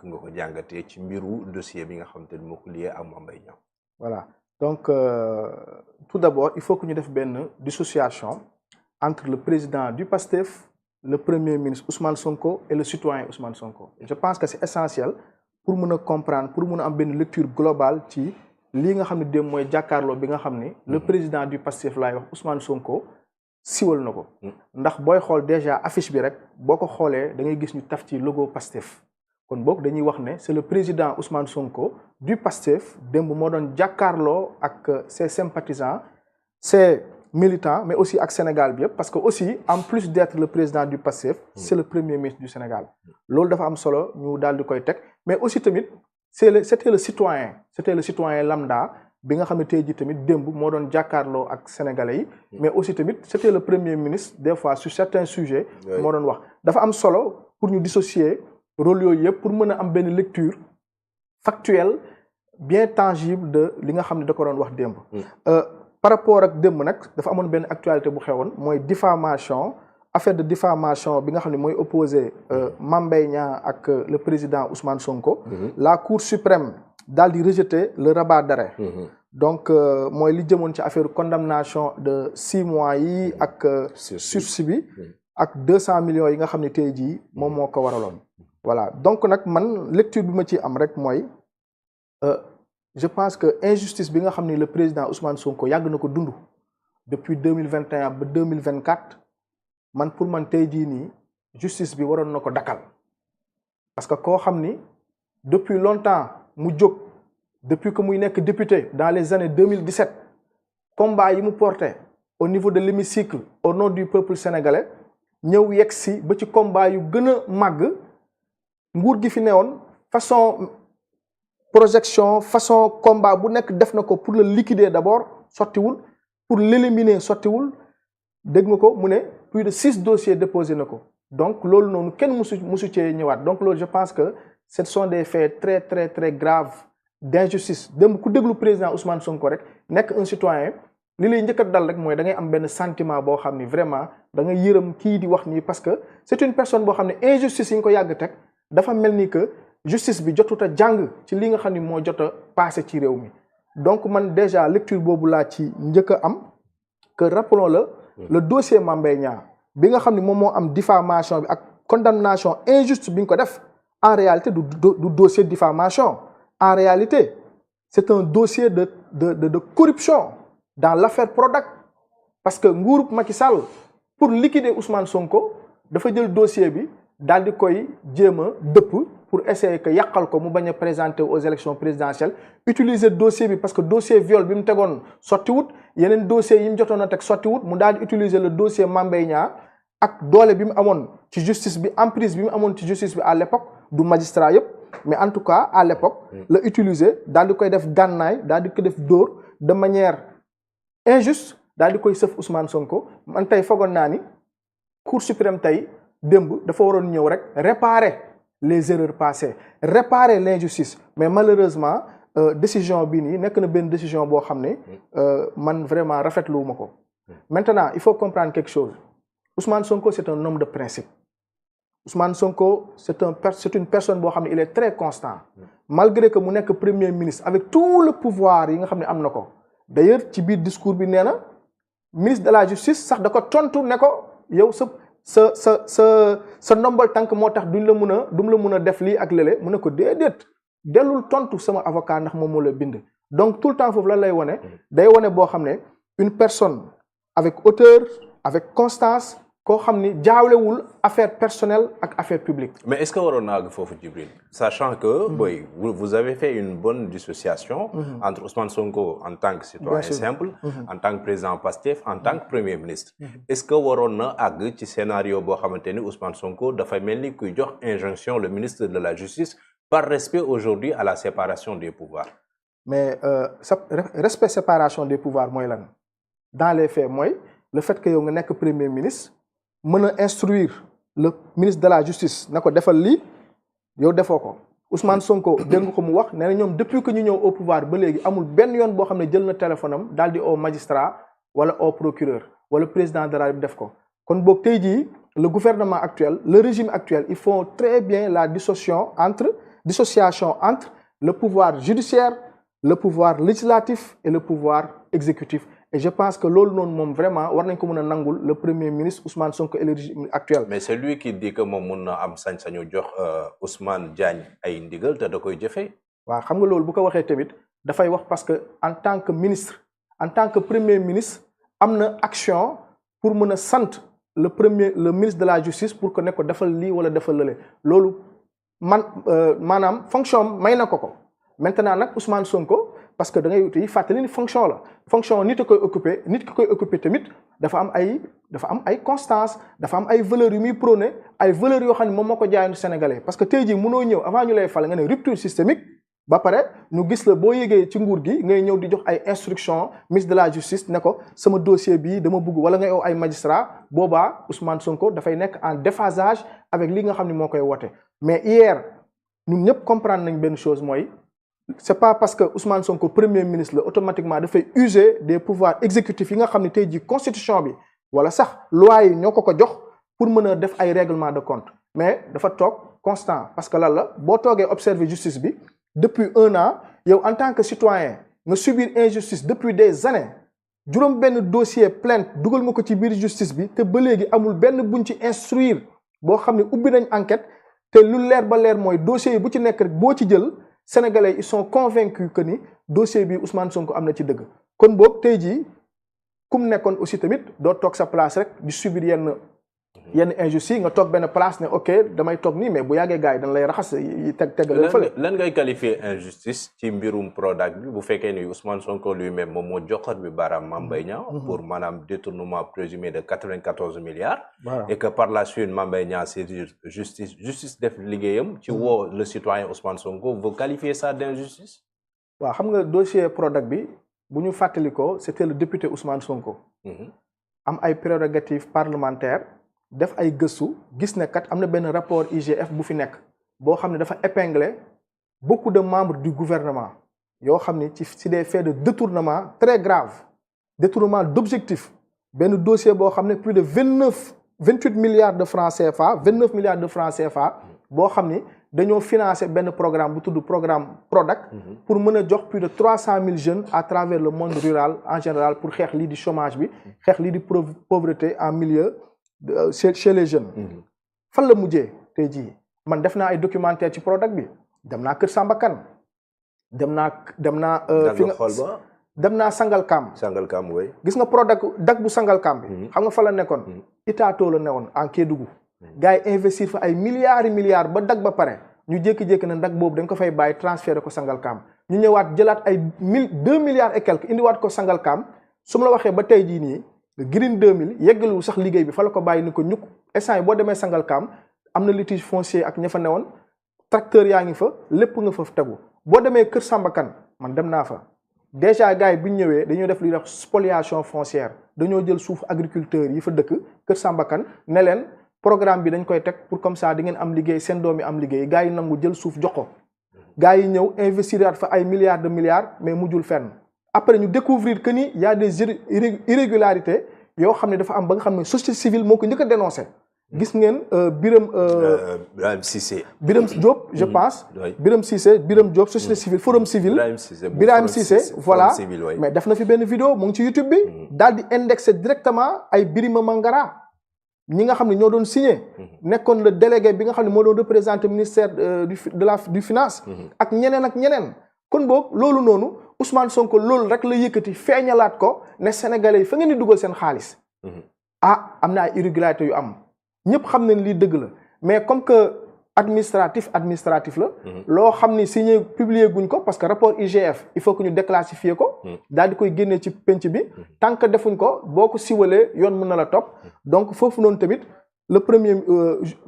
nga ko jàngatee ci mbiru dossier bi nga xam te ne moo ko lié ak Mame Mbaye Niang. Voilà donc tout d'abord il faut que ñu def benn dissociation entre le président du PASTEF, le premier ministre Ousmane Sonko et le citoyen Ousmane Sonko. Je pense que c'est essentiel pour mën a comprendre pour mën a am benn lecture globale ci lii nga xam ne dem mooy jàkkaarloo bi nga xam ne le président du PASTEF laay wax Ousmane Sonko siwal na ko. ndax booy xool déjà affiche bi rek boo ko xoolee da ngay gis ñu taf ci logo PASTEF. kon boog dañuy wax ne c'est le président Ousmane Sonko du PASTEF démb moo doon jàkkaarloo ak ses sympathisants ses militants mais aussi ak Sénégal bi yëpp parce que aussi en plus d'être le président du PASTEF c'est le premier ministre du Sénégal. loolu dafa am solo ñu daal di koy teg mais aussi tamit c'était le citoyen lambda bi nga xam ne tey jii tamit démb moo doon jàkkaarloo ak sénégalais yi. mais aussi tamit c'était le premier ministre des fois sur certains sujets. moo doon wax dafa am solo pour ñu dissocier rôle yooyu yëpp pour mën a am benn lecture factuelle bien tangible de li nga xam ne da ko doon wax démb. par rapport ak démb nag dafa amoon benn actualité bu xewoon mooy diffamation affaire de diffamation bi nga xam ne mooy opposé Mame Mbaye Niang ak le président Ousmane Sonko. La Cour suprême daal di rejeter le rabat d'arrêt. donc mooy li jëmoon ci affaire condamnation de 6 mois yi ak sursis bi ak 200 millions yi nga xam ne tey jii moom moo ko waraloon. voilà donc nag man lecture bi ma ci am rek mooy je pense que injustice bi nga xam ne le président Ousmane Sonko yàgg na ko dund depuis 2021 ba 2024 man pour man tey jii nii justice bi waroon na ko dakkal parce que koo xam ni depuis longtemps mu jóg depuis que muy nekk député dans les années 2017 combat yi mu porté au niveau de l'hémicycle au nom du peuple sénégalais ñëw yegg si ba ci combat yu gën a màgg nguur gi fi newoon façon projection façon combat bu nekk def na ko pour le liquider d'abord sottiwul pour l'éliminer sottiwul dégg nga ko mu ne plus de 6 dossiers déposés na ko donc loolu noonu kenn musu cee ñëwaat donc loolu je pense que ce sont des faits très très très graves d'injustice démb ku déglu président Ousmane Sonko rek nekk un citoyen li lay njëkk a dal rek mooy da ngay am benn sentiment boo xam ni vraiment da ngay yërëm kii di wax nii parce que c'est une personne boo xam ne injustice yi nga ko yàgg teg dafa mel ni que justice bi jotut a jàng ci li nga xam ni moo jot a passé ci réew mi donc man déjà lecture boobu laa ci njëkk a am que rappelons-le le dossier Mame Mbaye Niang bi nga xam ni moom moo am diffamation bi ak condamnation injuste bi nga ko def en réalité du dossier de diffamation en réalité c'est un dossier de corruption dans l'affaire Prodac parce que nguurub Macky Sall pour liquider Ousmane Sonko dafa jël dossier bi daal di koy jéem a dëpp pour essayer que yàqal ko mu bañ a présenter aux élections présidentielles utiliser dossier bi parce que dossier viol bi mu tegoon sottiwut yeneen dossiers yi mu jotoon a teg sottiwut mu daal di utiliser le dossier Mame Mbaye Niang ak doole bi mu amoon ci justice bi emprise bi mu amoon ci justice bi à l'époque du magistrat yëpp mais en tout cas à l'époque la utiliser daal di koy def gànnaay daal di ko def dóor de manière injuste daal di koy sëf Ousmane Sonko man tey foogoon naa ni Cour suprême tey démb dafa waroon ñëw rek réparer les erreurs passées réparer l'injustice mais malheureusement décision bii nii nekk na benn décision boo xam ne man vraiment rafetluwuma ko. Maintenant il faut comprendre quelque chose Ousmane Sonko c'est un homme de principe Ousmane Sonko c'est une personne boo xam ne il est très constant malgré que mu nekk premier ministre avec tout le pouvoir yi nga xam ne am na ko d'ailleurs ci biir discours bi nee na ministre de la justice sax da ko tontu ne ko yow sa ndombal tànk moo tax du la mun a def lii ak lële mu ne ko déedéet dellul tontu sama avocat ndax moom moo la bind donc tout le temps foofu lan lay wone day wone boo xam ne une personne avec hauteur avec constance koo xam ni jaawlewul affaire personnelle ak affaire publique. mais est-ce que waroon naa foofu Djibril sachant que boy vous avez fait une bonne dissociation entre Ousmane Sonko en tant que citoyen simple en tant que président Pastef en tant que premier ministre est-ce que waroon na àgg ci scénario boo xamante ni Ousmane Sonko dafay mel ni kuy jox injonction le ministre de la justice par respect aujourd'hui à la séparation des pouvoirs. mais respect séparation des pouvoirs mooy lan dans les faits mooy le fait que yow nga nekk premier ministre mën a instruire le ministre de la justice na ko defal lii yow defoo ko Ousmane Sonko dégg nga ko mu wax nee na ñoom depuis que ñu ñëw au pouvoir ba léegi amul benn yoon boo xam ne jël na téléphone am daal di au magistrat wala au procureur wala président de la République def ko kon boog tey jii le gouvernement actuel le régime actuel ils font très bien la dissociation entre dissociation entre le pouvoir judiciaire, le pouvoir législatif et le pouvoir exécutif. Et je pense que loolu noonu moom vraiment war nañ ko mën a nangul le premier ministre Ousmane Sonko et le régime actuel. mais c'est lui qui dit que moom mun na am sañ-sañu jox Ousmane Diagne ay ndigal te da koy jëfee. waaw xam nga loolu bu ko waxee tamit dafay wax parce que en tant que ministre en tant que premier ministre am na action pour mën a sant le ministre de la justice pour que ne ko defal lii wala defal lële loolu maanaam fonction may na ko maintenant nag Ousmane Sonko. parce que da ngay fàttali ni fonction la fonction nit ki koy occupé tamit dafa am ay constance dafa am ay valeurs yu muy prôné ay valeurs yoo xam ne moom moo ko jaayoon Sénégalais parce que tey jii mënoo ñëw avant ñu lay fal nga ne rupture systémique ba pare ñu gis la boo yégee ci nguur gi ngay ñëw di jox ay instructions ministre de la justice ne ko sama dossier bii dama bëgg wala nga yow ay magistrat boobaa Ousmane Sonko dafay nekk en déphasage avec li nga xam ne moo koy woote mais hier ñun ñëpp comprendre nañ benn chose mooy. C'est pas parce que Ousmane Sonko premier ministre la automatiquement dafay user des pouvoirs exécutifs yi nga xam ne tey jii constitution bi wala sax loi yi ñoo ko jox pour mën a def ay règlement de compte mais dafa toog constant parce que lan la boo toogee observer justice bi depuis 1 an yow en tant que citoyen nga subir injustice depuis des années juróom benn dossier plainte dugal nga ko ci biir justice bi te ba léegi amul benn buñ ci instruire boo xam ne ubbi nañ enquête te lu leer ba leer mooy dossier yi bu ci nekk rek boo ci jël Sénégalais ils sont convaincus que ni dossier bi Ousmane Sonko am na ci dëgg kon boog tey jii kum nekkoon aussi tamit doo toog sa place rek di subir yenn injustice nga toog benn place ne ok damay toog nii mais bu yàggee gars yi dañ lay raxas yi tegal fële. lan ngay qualifier injustice ci mbirum Prodac bi bu fekkee ni Ousmane Sonko lui-même moom moo joxat bi baaraam Mame Mbaye Niang pour maanaam détournement présumé de 94 milliards. et que par la suite Mame Mbaye Niang saisir justice def liggéeyam ci woo le citoyen Ousmane Sonko vous qualifiez ça d'injustice. waaw xam nga dossier Prodac bi bu ñu fàttali ko c'était le député Ousmane Sonko. am ay prérogatives parlementaires. def ay gëstu gis ne kat am na benn rapport IGF bu fi nekk boo xam ne dafa épingler beaucoup de membres du gouvernement yoo xam ne ci des faits de détournement très grave détournement d'objectifs benn dossier boo xam ne plus de 28 milliards de francs CFA 29 milliards de francs CFA boo xam ni dañoo financer benn programme bu tudd programme Prodac pour mën a jox plus de 300 000 jeunes à travers le monde rural en général pour xeex lii di chômage bi xeex lii di pauvreté en milieu chez les jeunes. fan la mujjee tey jii man def naa ay documentaire ci Prodac bi dem naa Kër Samba Kane dem naa fi nga xool ba dem naa Sangalkam way gis nga Prodac bu Sangalkam bi xam nga fa la nekkoon Itato la newoon en Kédougou gars yi investir fa ay milliards ba dag ba pare ñu jékki-jékki na dag boobu dañ ko fay bàyyi transféré ko Sangalkam ñu ñëwaat jëlaat ay 2 milliards et quelques indiwaat ko Sangalkam su ma la waxee ba tey jii nii Green 2000 yeggalul sax liggéey bi fa la ko bàyyi ni ko ñukk instant yi boo demee Sangalkam am na litige foncier ak ña fa newoon tracteur yaa ngi fa lépp nga fa tegu boo demee Kër Samba Kane man dem naa fa déjà gars yi bu ñu ñëwee dañoo def li wax spoliation foncière dañoo jël suuf agriculteurs yi fa dëkk Kër Samba Kane ne leen programme bi dañ koy teg pour comme ça di ngeen am liggéey seen doom yi am liggéey gars yi nangu jël suuf jox ko gars yi ñëw investir fa ay milliards de milliards mais mujjul fenn. Après ñu découvrir que ni y a des irrégularités yoo xam ne dafa am ba nga xam ne société civile moo ko njëkk a dénoncé gis ngeen Birame Cissé Birame Diop je pense Birame Cissé Birame Diop société civile forum civil Birame Cissé voilà mais def na fi benn vidéo mu ngi ci YouTube bi daal di indexé directement ay Birima Mangara ñi nga xam ne ñoo doon signé nekkoon le délégué bi nga xam ne moo doon représenté ministère du finance ak ñeneen kon boog loolu noonu Ousmane Sonko loolu rek la yëkkati feeñalaat ko ne Sénégalais yi fa ngeen di dugal seen xaalis am na ay irrégularité yu am ñëpp xam nañ lii dëgg la mais comme que administratif la loo xam ni signé publier guñ ko parce que rapport IGF il faut que ñu déclassifier ko daal di koy génnee ci penc bi tant que defuñ ko boo ko siwalee yoon mën na la topp donc foofu noonu tamit le premier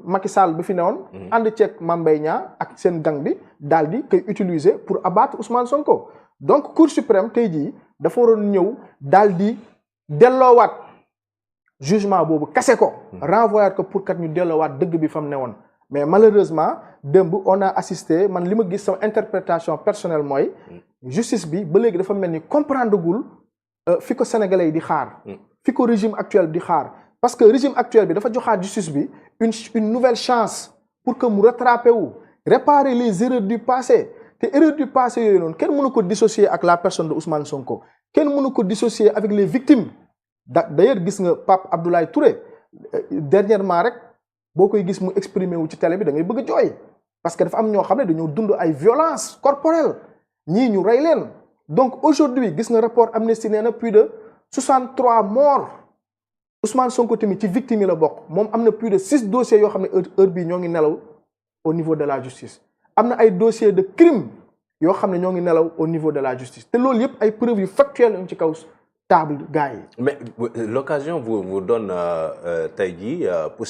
Macky Sall bi fi newoon ànd ceeg Mame Mbaye Niang ak seen gang bi daal di koy utiliser pour abattre Ousmane Sonko donc Cour suprême tey jii dafa waroon ñëw daal di delloowaat jugement boobu kase ko renvoyer ko pour kat ñu delloowaat dëgg bi fa mu newoon mais malheureusement démb on a assisté man li ma gis sama interprétation personnelle mooy justice bi ba léegi dafa mel ni comprendre gul fi ko sénégalais yi di xaar fi ko régime actuel di xaar parce que régime actuel bi dafa joxaat justice bi une nouvelle chance pour que mu rattrapé wu réparer les erreurs du passé te erreurs du passé yooyu noonu kenn mënu ko dissocier ak la personne de Ousmane Sonko kenn mënu ko dissocier avec les victimes d'ailleurs gis nga Pape Abdoulaye Touré dernièrement rek boo koy gis mu exprimer wu ci télé bi da ngay bëgg a jooy parce que dafa am ñoo xam ne dañoo dund ay violence corporelle ñii ñu rey leen donc aujourd'hui gis nga rapport Amnesty nee na plus de 63 morts Ousmane Sonko tamit ci victime yi la bokk moom am na plus de 6 dossiers yoo xam ne heure bii ñoo ngi nelaw au niveau de la justice am na ay dossiers de crime yoo xam ne ñoo ngi nelaw au niveau de la justice te loolu yëpp ay preuves yu factuelles lañ ci kaw table gars yi. Mais l'occasion vous donne tey jii